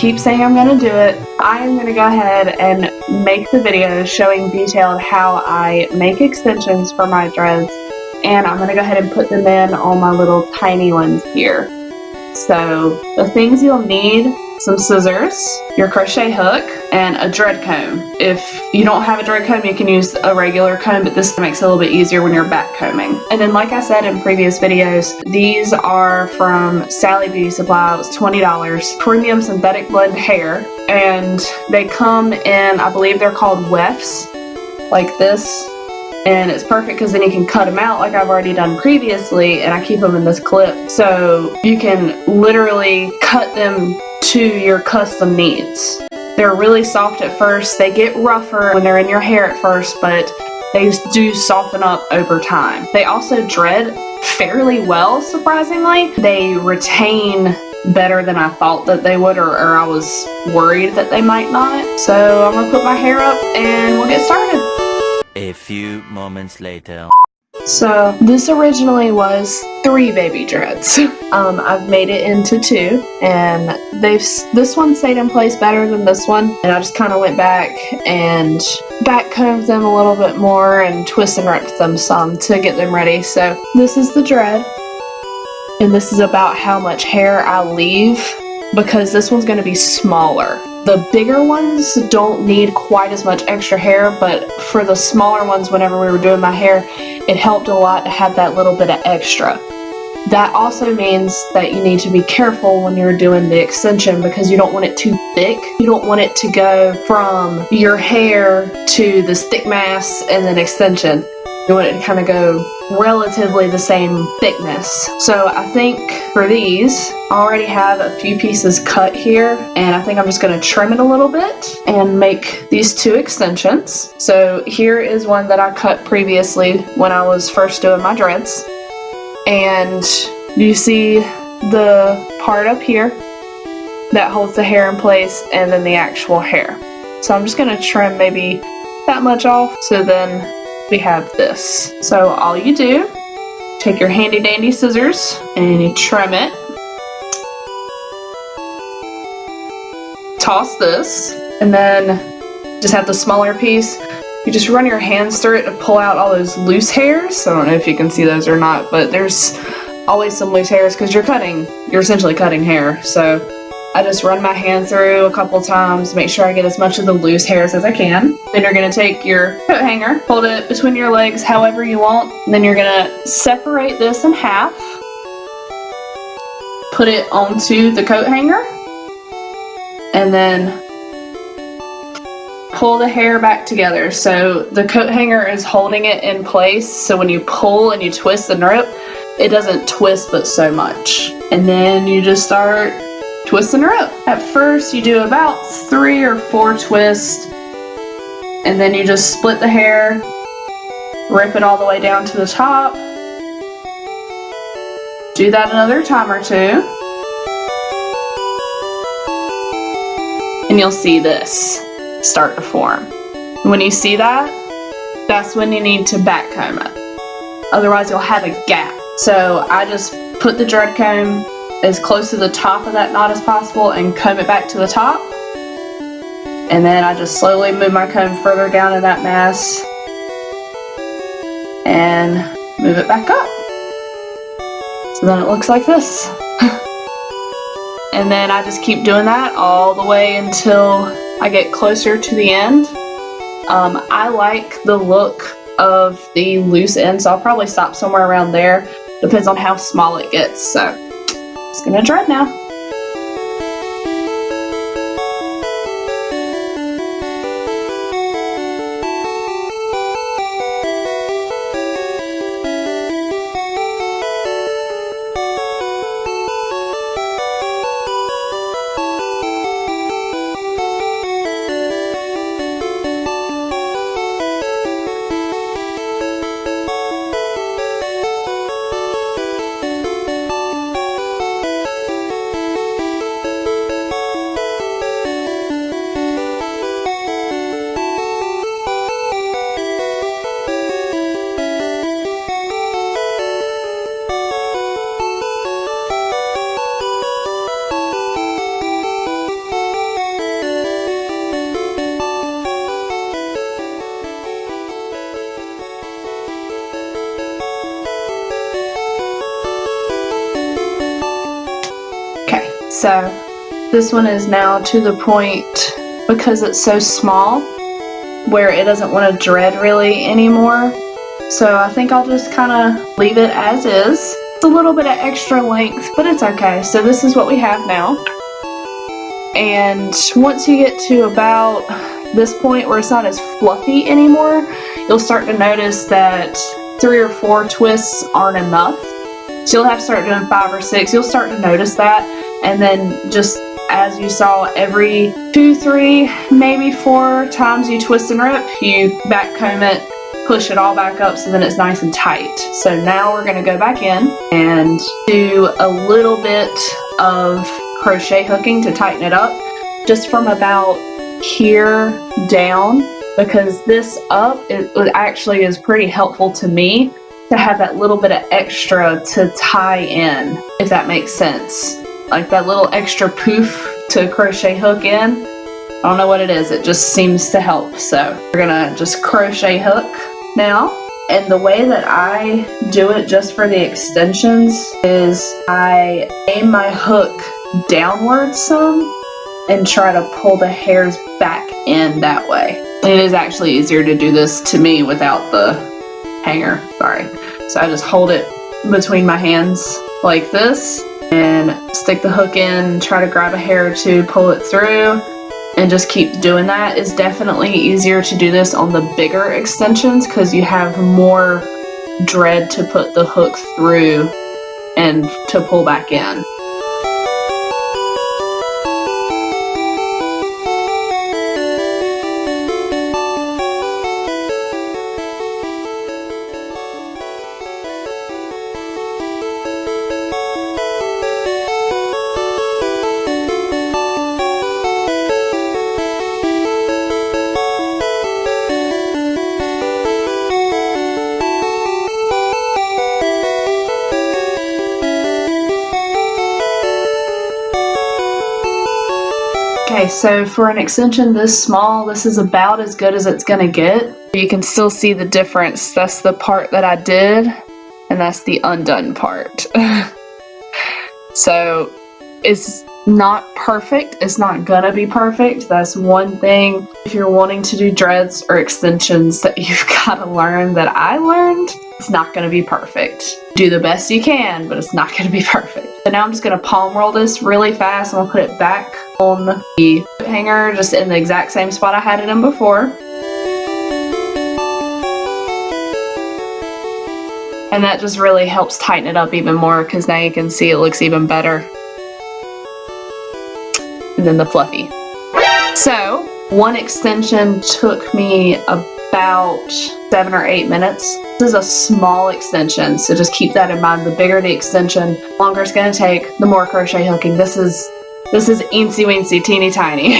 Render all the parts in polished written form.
keep saying I'm going to do it. I am going to go ahead and make the video showing detailed how I make extensions for my dreads, and I'm going to go ahead and put them in on my little tiny ones here. So the things you'll need: some scissors, your crochet hook, and a dread comb. If you don't have a dread comb, you can use a regular comb, but this makes it a little bit easier when you're back combing. And then, like I said in previous videos, these are from Sally Beauty Supply. It was $20. Premium synthetic blend hair, and they come in, I believe they're called wefts, like this. And it's perfect because then you can cut them out like I've already done previously, and I keep them in this clip. So you can literally cut them to your custom needs. They're really soft at first. They get rougher when they're in your hair at first, but they do soften up over time. They also dread fairly well, surprisingly. They retain better than I thought that they would, or I was worried that they might not. So I'm gonna put my hair up and we'll get started. A few moments later. So this originally was 3 baby dreads. I've made it into 2, and this one stayed in place better than this one, and I just kind of went back and back combed them a little bit more and twist and ripped them some to get them ready. So this is the dread, and this is about how much hair I leave, because this one's going to be smaller. The bigger ones don't need quite as much extra hair, but for the smaller ones, whenever we were doing my hair, it helped a lot to have that little bit of extra. That also means that you need to be careful when you're doing the extension, because you don't want it too thick. You don't want it to go from your hair to this thick mass and then extension. You want it to kind of go relatively the same thickness. So I think for these, I already have a few pieces cut here, and I think I'm just going to trim it a little bit and make these 2 extensions. So here is one that I cut previously when I was first doing my dreads. And you see the part up here that holds the hair in place, and then the actual hair. So I'm just going to trim maybe that much off, so then we have this. So all you do, take your handy dandy scissors and you trim it. Toss this, and then just have the smaller piece. You just run your hands through it to pull out all those loose hairs. I don't know if you can see those or not, but there's always some loose hairs because you're essentially cutting hair. So I just run my hand through a couple times, make sure I get as much of the loose hairs as I can. Then you're going to take your coat hanger, hold it between your legs however you want, and then you're going to separate this in half, put it onto the coat hanger, and then pull the hair back together. So the coat hanger is holding it in place, so when you pull and you twist and rip, it doesn't twist but so much. And then you just start twist and rip. At first you do about 3 or 4 twists, and then you just split the hair, rip it all the way down to the top. Do that another time or 2, and you'll see this start to form. When you see that, that's when you need to back comb it. Otherwise you'll have a gap. So I just put the dread comb as close to the top of that knot as possible and comb it back to the top. And then I just slowly move my comb further down in that mass and move it back up. So then it looks like this. And then I just keep doing that all the way until I get closer to the end. I like the look of the loose end, so I'll probably stop somewhere around there. Depends on how small it gets. So just gonna dread now. So this one is now to the point, because it's so small, where it doesn't want to dread really anymore. So I think I'll just kind of leave it as is. It's a little bit of extra length, but it's okay. So this is what we have now. And once you get to about this point where it's not as fluffy anymore, you'll start to notice that 3 or 4 twists aren't enough. So you'll have to start doing 5 or 6. You'll start to notice that. And then just as you saw, every 2, 3, maybe 4 times you twist and rip, you back comb it, push it all back up so then it's nice and tight. So now we're going to go back in and do a little bit of crochet hooking to tighten it up, just from about here down, because this up, it actually is pretty helpful to me to have that little bit of extra to tie in, if that makes sense. Like that little extra poof to crochet hook in. I don't know what it is, it just seems to help. So we're gonna just crochet hook now. And the way that I do it just for the extensions is I aim my hook downwards some and try to pull the hairs back in that way. It is actually easier to do this to me without the hanger, sorry. So I just hold it between my hands like this and stick the hook in, try to grab a hair or two, pull it through, and just keep doing that. It's definitely easier to do this on the bigger extensions because you have more dread to put the hook through and to pull back in. Okay, so for an extension this small, this is about as good as it's gonna get. You can still see the difference. That's the part that I did, and that's the undone part. So it's not perfect. It's not gonna be perfect. That's one thing, if you're wanting to do dreads or extensions, that you've gotta learn, that I learned. It's not gonna be perfect. Do the best you can, but it's not gonna be perfect. So now I'm just gonna palm roll this really fast. I'm gonna put it back on the hanger, just in the exact same spot I had it in before. And that just really helps tighten it up even more, because now you can see it looks even better. And then the fluffy. So one extension took me about 7 or 8 minutes. This is a small extension, so just keep that in mind. The bigger the extension, longer it's going to take, the more crochet hooking. This is eensy weensy, teeny tiny.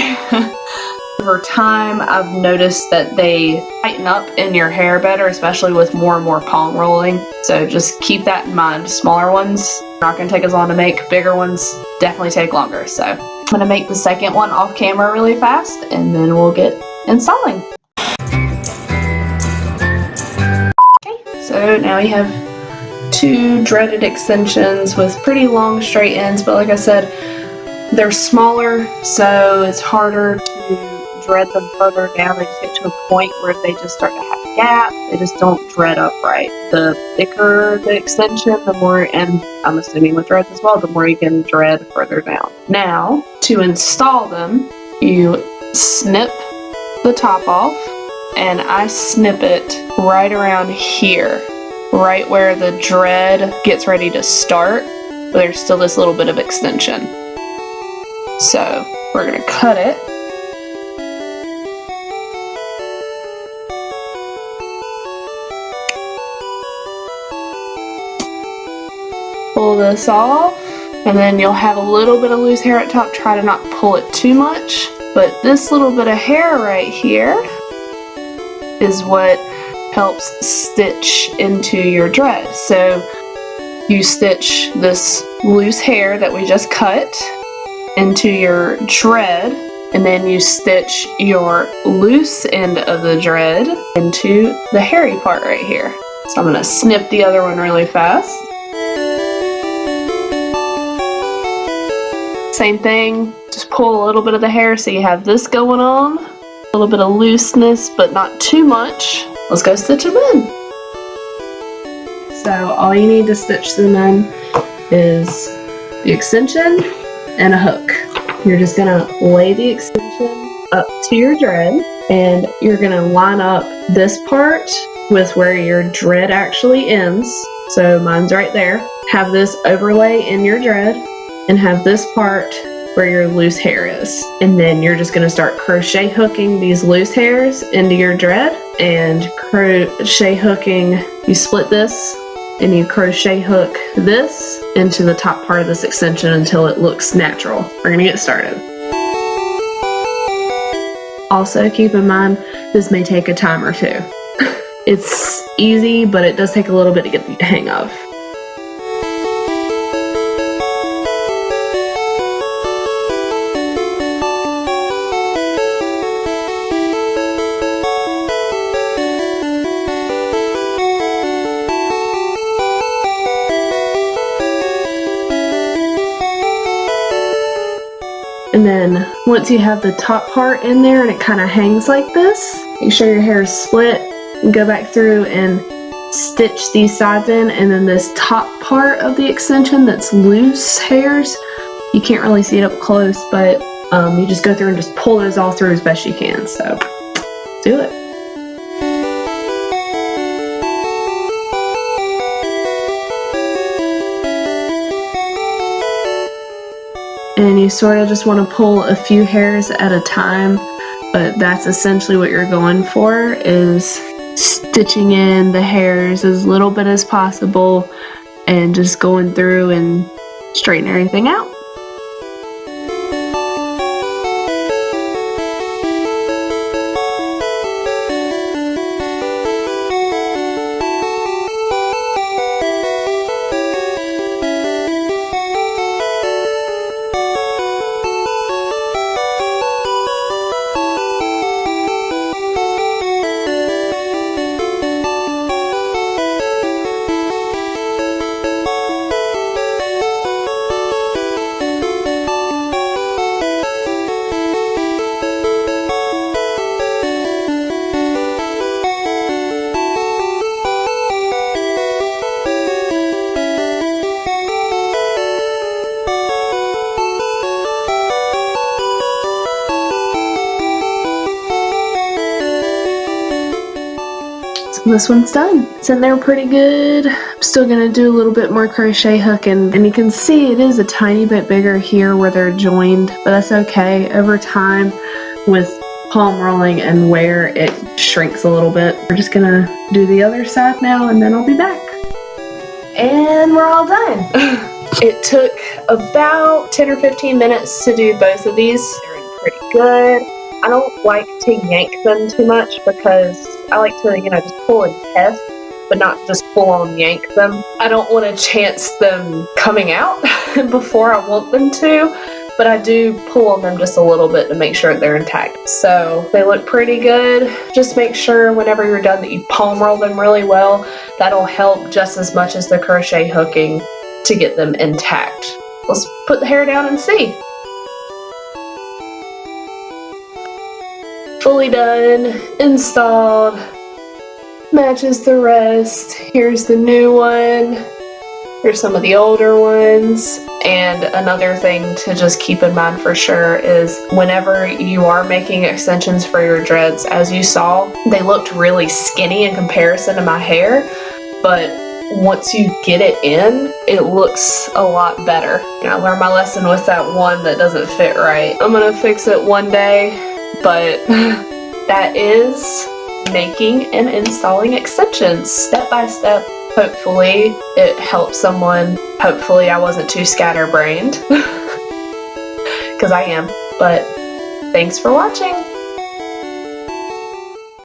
Over time, I've noticed that they tighten up in your hair better, especially with more and more palm rolling. So just keep that in mind. Smaller ones not going to take as long to make. Bigger ones definitely take longer. So I'm going to make the second one off camera really fast, and then we'll get installing. So now we have 2 dreaded extensions with pretty long straight ends, but like I said, they're smaller, so it's harder to dread them further down. They just get to a point where they just start to have a gap. They just don't dread up right. The thicker the extension, the more, and I'm assuming with dreads as well, the more you can dread further down. Now, to install them, you snip the top off, and I snip it right around here, right where the dread gets ready to start, but there's still this little bit of extension. So we're going to cut it. Pull this off, and then you'll have a little bit of loose hair at top. Try to not pull it too much, but this little bit of hair right here is what helps stitch into your dread. So you stitch this loose hair that we just cut into your dread, and then you stitch your loose end of the dread into the hairy part right here. So I'm going to snip the other one really fast. Same thing, just pull a little bit of the hair so you have this going on. A little bit of looseness, but not too much. Let's go stitch them in. So all you need to stitch them in is the extension and a hook. You're just gonna lay the extension up to your dread, and you're gonna line up this part with where your dread actually ends. So mine's right there. Have this overlay in your dread and have this part where your loose hair is. And then you're just gonna start crochet hooking these loose hairs into your dread and crochet hooking. You split this and you crochet hook this into the top part of this extension until it looks natural. We're gonna get started. Also keep in mind, this may take a time or two. It's easy, but it does take a little bit to get the hang of. And then once you have the top part in there and it kind of hangs like this, make sure your hair is split and go back through and stitch these sides in. And then this top part of the extension that's loose hairs, you can't really see it up close, but you just go through and just pull those all through as best you can. So do it. And you sort of just want to pull a few hairs at a time, but that's essentially what you're going for, is stitching in the hairs as little bit as possible and just going through and straighten everything out. This one's done. It's in there pretty good. I'm still gonna do a little bit more crochet hooking, and you can see it is a tiny bit bigger here where they're joined, but that's okay. Over time with palm rolling and wear, it shrinks a little bit. We're just gonna do the other side now and then I'll be back. And we're all done. It took about 10 or 15 minutes to do both of these. They're in pretty good. I don't like to yank them too much because I like to, just pull and test, but not just full on yank them. I don't want to chance them coming out before I want them to, but I do pull on them just a little bit to make sure they're intact. So they look pretty good. Just make sure whenever you're done that you palm roll them really well. That'll help just as much as the crochet hooking to get them intact. Let's put the hair down and see. Fully done, installed, matches the rest. Here's the new one. Here's some of the older ones. And another thing to just keep in mind for sure is whenever you are making extensions for your dreads, as you saw, they looked really skinny in comparison to my hair, but once you get it in, it looks a lot better. I learned my lesson with that one that doesn't fit right. I'm gonna fix it one day. But that is making and installing extensions step by step. Hopefully it helped someone. Hopefully I wasn't too scatterbrained, because I am. But thanks for watching.